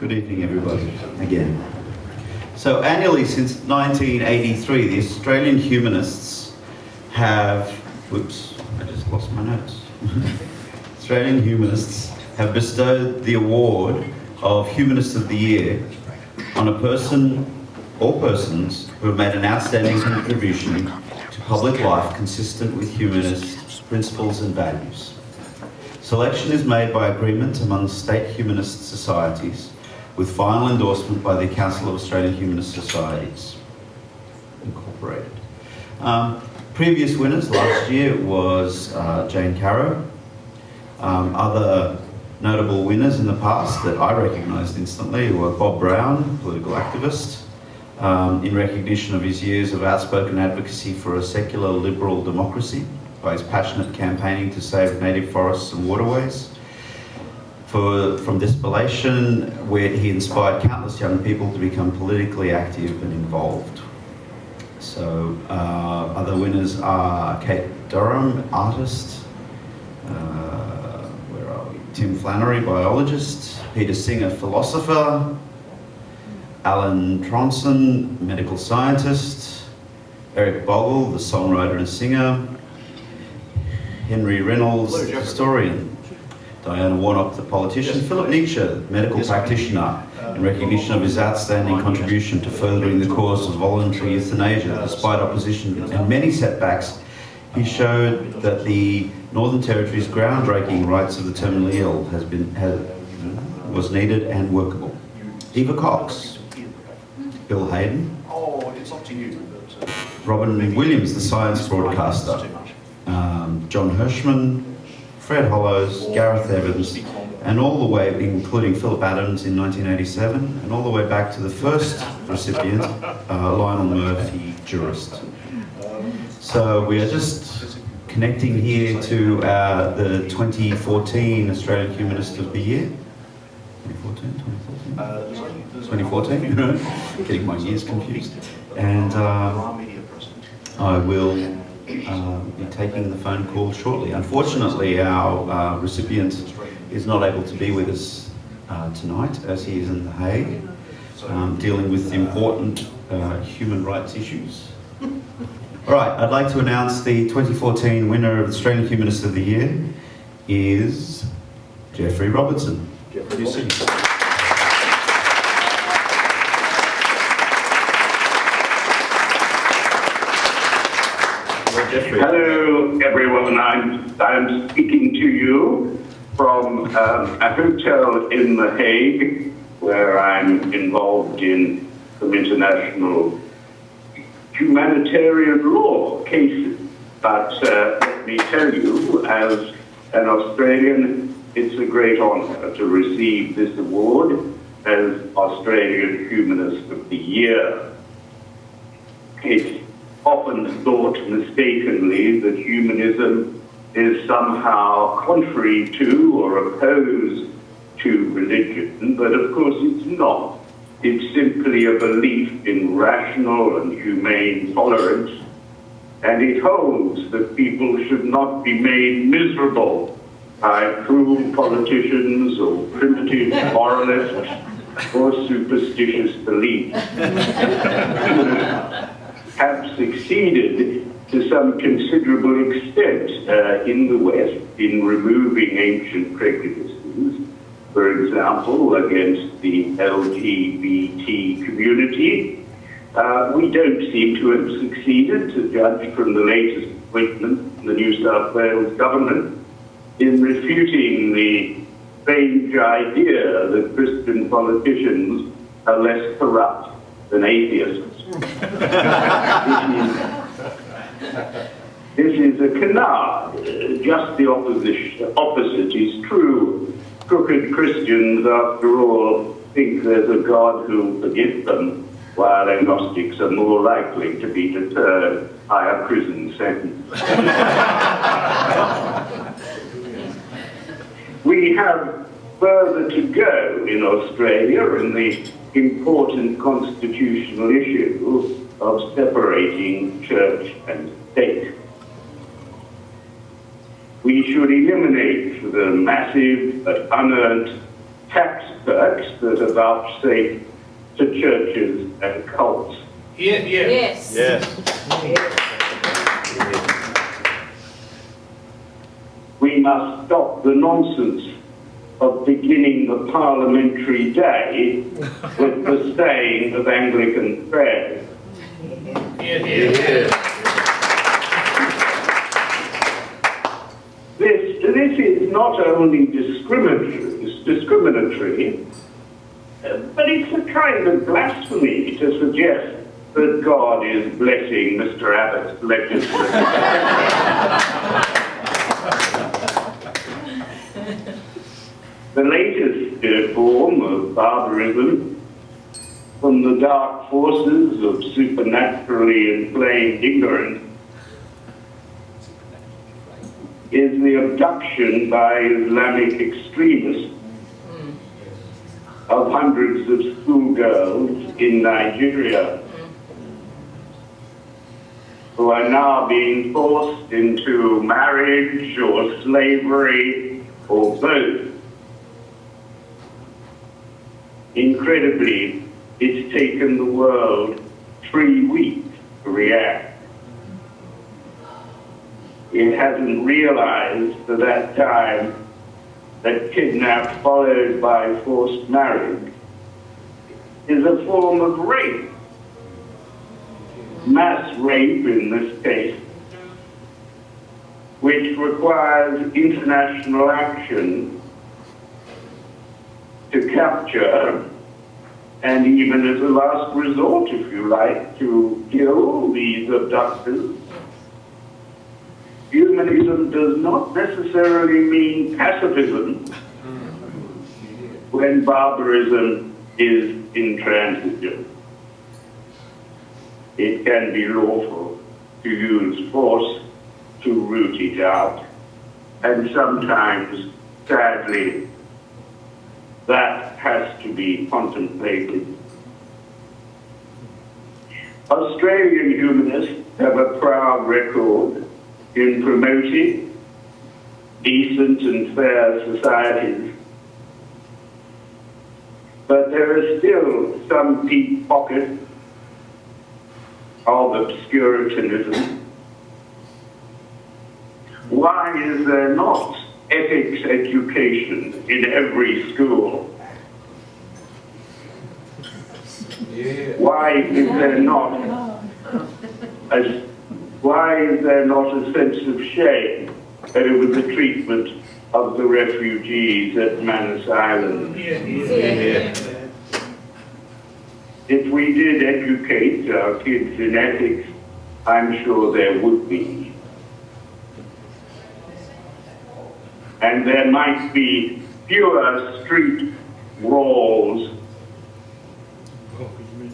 Good evening, everybody, again. So annually since 1983, the Australian Humanists have, whoops, I just lost my notes. Australian Humanists have bestowed the award of Humanist of the Year on a person or persons who have made an outstanding contribution to public life consistent with humanist principles and values. Selection is made by agreement among state humanist societies with final endorsement by the Council of Australian Humanist Societies, Incorporated. Previous winners last year was Jane Caro. Other notable winners in the past that I recognised instantly were Bob Brown, political activist, in recognition of his years of outspoken advocacy for a secular liberal democracy by his passionate campaigning to save native forests and waterways. From despolation, where he inspired countless young people to become politically active and involved. So other winners are Kate Durham, artist, where are we? Tim Flannery, biologist, Peter Singer, philosopher, Alan Tronson, medical scientist, Eric Bogle, the songwriter and singer, Henry Reynolds, historian, Diana Warnock, the politician, Philip Nietzsche, medical practitioner, in recognition of his outstanding contribution to furthering the cause of voluntary euthanasia. Despite opposition and many setbacks, he showed that the Northern Territory's groundbreaking rights of the terminally ill was needed and workable. Eva Cox, Bill Hayden, Robin Williams, the science broadcaster, John Hirschman, Fred Hollows, Gareth Evans, and all the way, including Philip Adams in 1987, and all the way back to the first recipient, Lionel Murphy, jurist. So we are just connecting here to the 2014 Australian Humanist of the Year. 2014? Getting my years confused. And I will be taking the phone call shortly. Unfortunately, our recipient is not able to be with us tonight, as he is in The Hague, dealing with important human rights issues. All right, I'd like to announce the 2014 winner of the Australian Humanist of the Year is Geoffrey Robertson. Geoffrey. Hello, everyone. I'm speaking to you from a hotel in The Hague, where I'm involved in some international humanitarian law cases. But let me tell you, as an Australian, it's a great honour to receive this award as Australian Humanist of the Year. It's often thought mistakenly that humanism is somehow contrary to or opposed to religion, but of course it's not. It's simply a belief in rational and humane tolerance, and it holds that people should not be made miserable by cruel politicians or primitive moralists or superstitious beliefs. Have succeeded to some considerable extent in the West in removing ancient prejudices, for example, against the LGBT community. We don't seem to have succeeded, to judge from the latest appointment in the New South Wales government, in refuting the strange idea that Christian politicians are less corrupt than atheists. This is a canard. Just the opposite is true. Crooked Christians, after all, think there's a God who'll forgive them, while agnostics are more likely to be deterred by a prison sentence. We have further to go in Australia in the important constitutional issue of separating church and state. We should eliminate the massive but unearned tax experts that are vouchsafed to churches and cults. Yes. We must stop the nonsense of beginning the parliamentary day with the saying of Anglican prayers. This is not only discriminatory, but it's a kind of blasphemy to suggest that God is blessing Mr. Abbott's legislation. The latest form of barbarism from the dark forces of supernaturally inflamed ignorance is the abduction by Islamic extremists of hundreds of schoolgirls in Nigeria who are now being forced into marriage or slavery or both. Incredibly, it's taken the world 3 weeks to react. It hasn't realized at that time that kidnap followed by forced marriage is a form of rape. Mass rape in this case, which requires international action to capture, and even as a last resort, if you like, to kill these abductors. Humanism does not necessarily mean pacifism when barbarism is intransigent. It can be lawful to use force to root it out, and sometimes, sadly, that has to be contemplated. Australian humanists have a proud record in promoting decent and fair societies, but there are still some deep pockets of obscurantism. Why is there not ethics education in every school? Why is there not a sense of shame over the treatment of the refugees at Manus Island? If we did educate our kids in ethics, I'm sure there would be. And there might be fewer street brawls,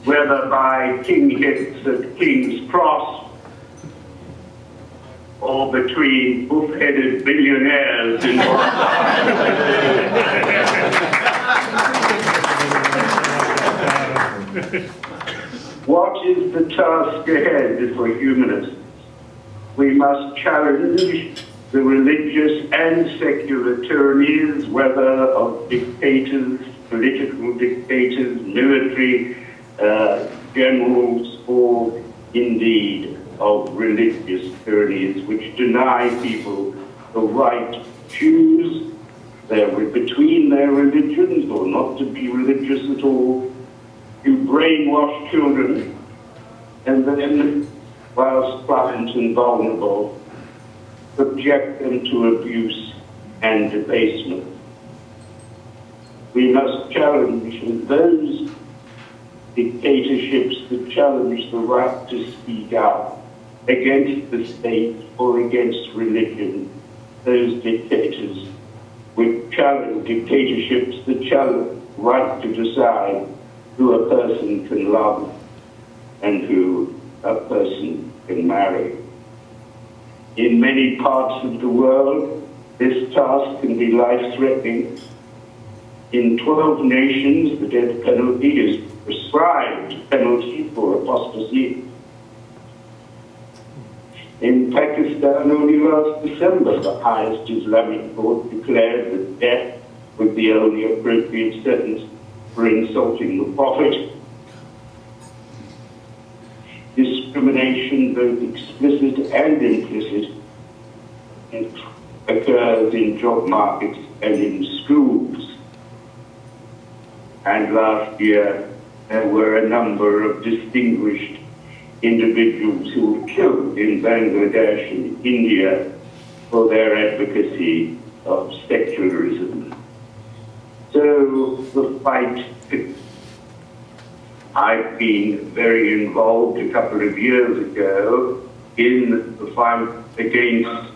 whether by king hits at King's Cross or between buff-headed billionaires in What is the task ahead for humanists? We must challenge the religious and secular tyrannies, whether of dictators, political dictators, military generals, or indeed of religious tyrannies, which deny people the right to choose between their religions or not to be religious at all, to brainwash children, and then, whilst pliant and vulnerable, subject them to abuse and debasement. We must challenge those dictatorships that challenge the right to speak out against the state or against religion. Those dictators which challenge dictatorships that challenge the right to decide who a person can love and who a person can marry. In many parts of the world, this task can be life-threatening. In 12 nations, the death penalty is prescribed penalty for apostasy. In Pakistan, only last December, the highest Islamic court declared that death with the only appropriate sentence for insulting the Prophet. Discrimination, both explicit and implicit, occurs in job markets and in schools. And last year, there were a number of distinguished individuals who were killed in Bangladesh and India for their advocacy of secularism. So the fight, I've been very involved a couple of years ago in the fight against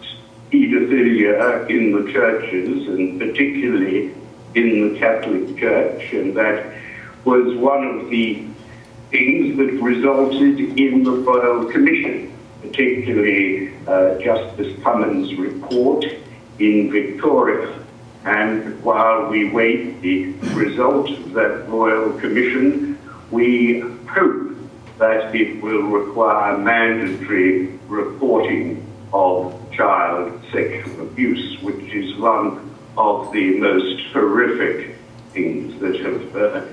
paedophilia in the churches, and particularly in the Catholic Church, and that was one of the things that resulted in the Royal Commission, particularly Justice Cummins' report in Victoria. And while we wait the result of that Royal Commission, we hope that it will require mandatory reporting of child sexual abuse, which is one of the most horrific things that have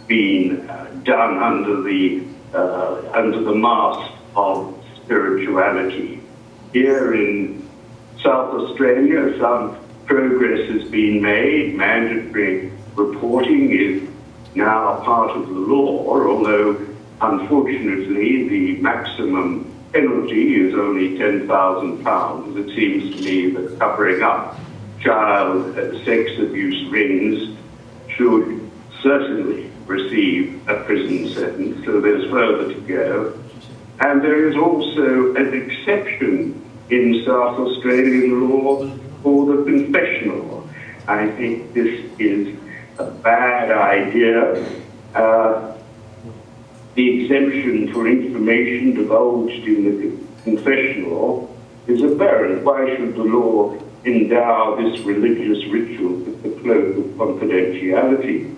been done under the mask of spirituality. Here in South Australia, some progress has been made. Mandatory reporting is now a part of the law, although unfortunately the maximum penalty is only £10,000. It seems to me that covering up child sex abuse rings should certainly receive a prison sentence, so there's further to go. And there is also an exception in South Australian law for the confessional. I think this is a bad idea. The exemption for information divulged in the confessional is aberrant. Why should the law endow this religious ritual with the cloak of confidentiality?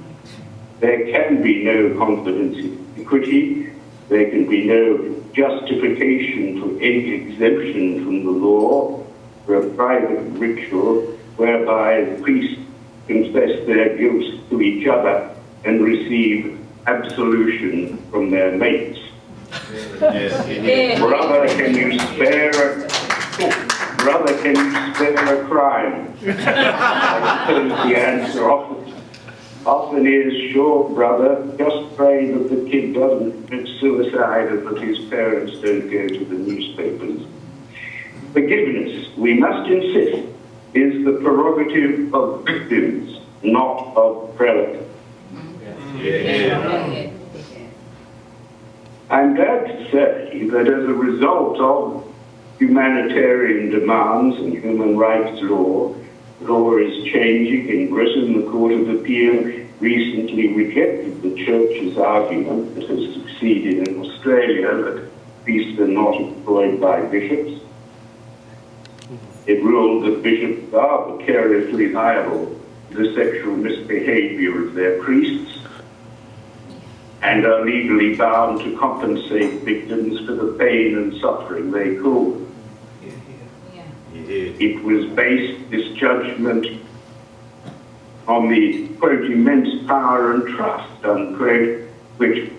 There can be no confidence in equity. There can be no justification for any exemption from the law for a private ritual whereby the priests confess their guilt to each other and receive absolution from their mates. Brother, can you spare a crime? I suppose the answer often is, sure, brother, just pray that the kid doesn't commit suicide and that his parents don't go to the newspapers. Forgiveness, we must insist, is the prerogative of victims, not of prelates. I'm glad to say that as a result of humanitarian demands and human rights law is changing in Britain. The Court of Appeal recently rejected the Church's argument that has succeeded in Australia that priests are not employed by bishops. It ruled that bishops are vicariously liable to the sexual misbehavior of their priests and are legally bound to compensate victims for the pain and suffering they cause. It was based, this judgment, on the, quote, immense power and trust, unquote, with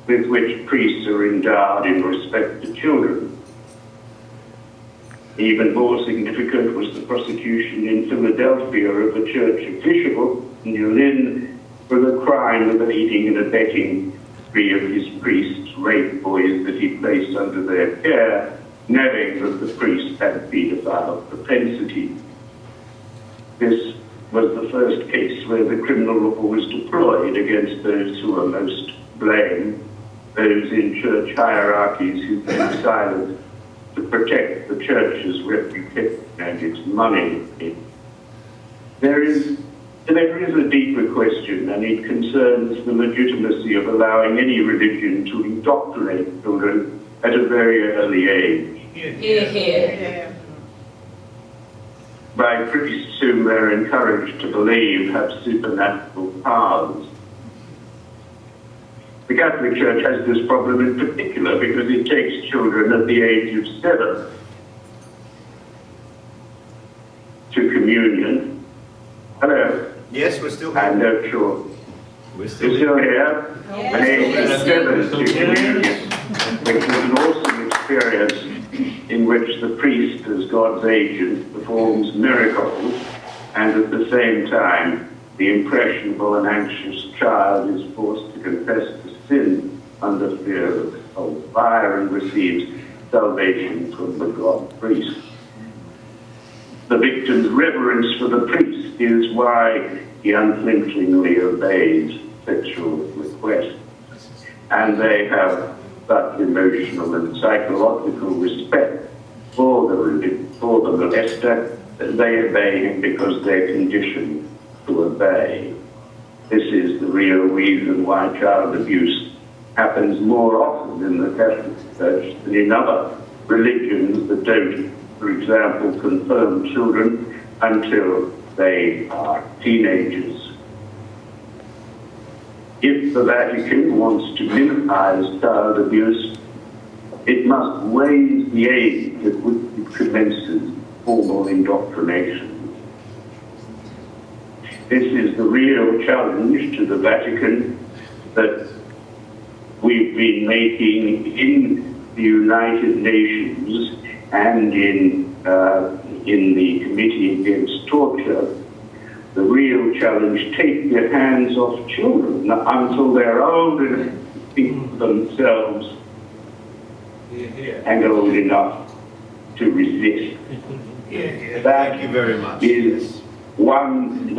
which priests are endowed in respect to children. Even more significant was the prosecution in Philadelphia of a church official, Lynn, for the crime of aiding and abetting 3 of his priests' rape boys that he placed under their care, knowing that the priest had a paedophile propensity. This was the first case where the criminal law was deployed against those who are most blamed, those in church hierarchies who kept silent to protect the church's reputation and its money. There is a deeper question, and it concerns the legitimacy of allowing any religion to indoctrinate children at a very early age. By priests whom they're encouraged to believe have supernatural powers. The Catholic Church has this problem in particular because it takes children at the age of 7 to communion. Hello. Yes, we're still I'm here. not sure. We're You're still here. still here? My name is Geoffrey, which was an awesome experience in which the priest, as God's agent, performs miracles, and at the same time, the impressionable and anxious child is forced to confess to sin under fear of fire and receives salvation from the God priest. The victim's reverence for the priest is why he unflinchingly obeys sexual requests. And they have such emotional and psychological respect for the molester that they obey him because they're conditioned to obey. This is the real reason why child abuse happens more often in the Catholic Church than in other religions that don't, for example, confirm children until they are teenagers. If the Vatican wants to minimize child abuse, it must raise the age at which it commences formal indoctrination. This is the real challenge to the Vatican that we've been making in the United Nations and in the Committee Against Torture. The real challenge: take your hands off children until they're old enough to speak for themselves and old enough to resist. Thank you very much. That is one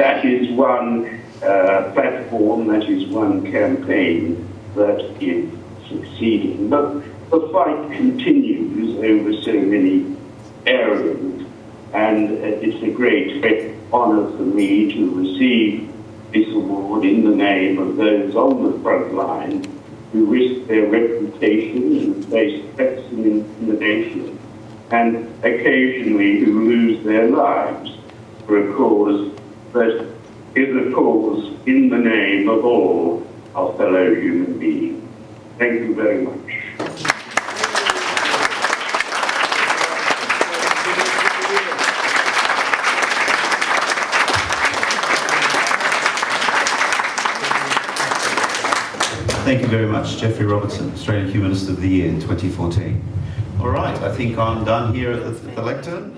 platform, that is one campaign that is succeeding. But the fight continues over so many areas, and it's a great honor for me to receive this award in the name of those on the front line who risk their reputation and face threats and intimidation, and occasionally who lose their lives for a cause that is a cause in the name of all our fellow human beings. Thank you very much. Thank you very much, Geoffrey Robertson, Australian Humanist of the Year 2014. All right, I think I'm done here at the lectern.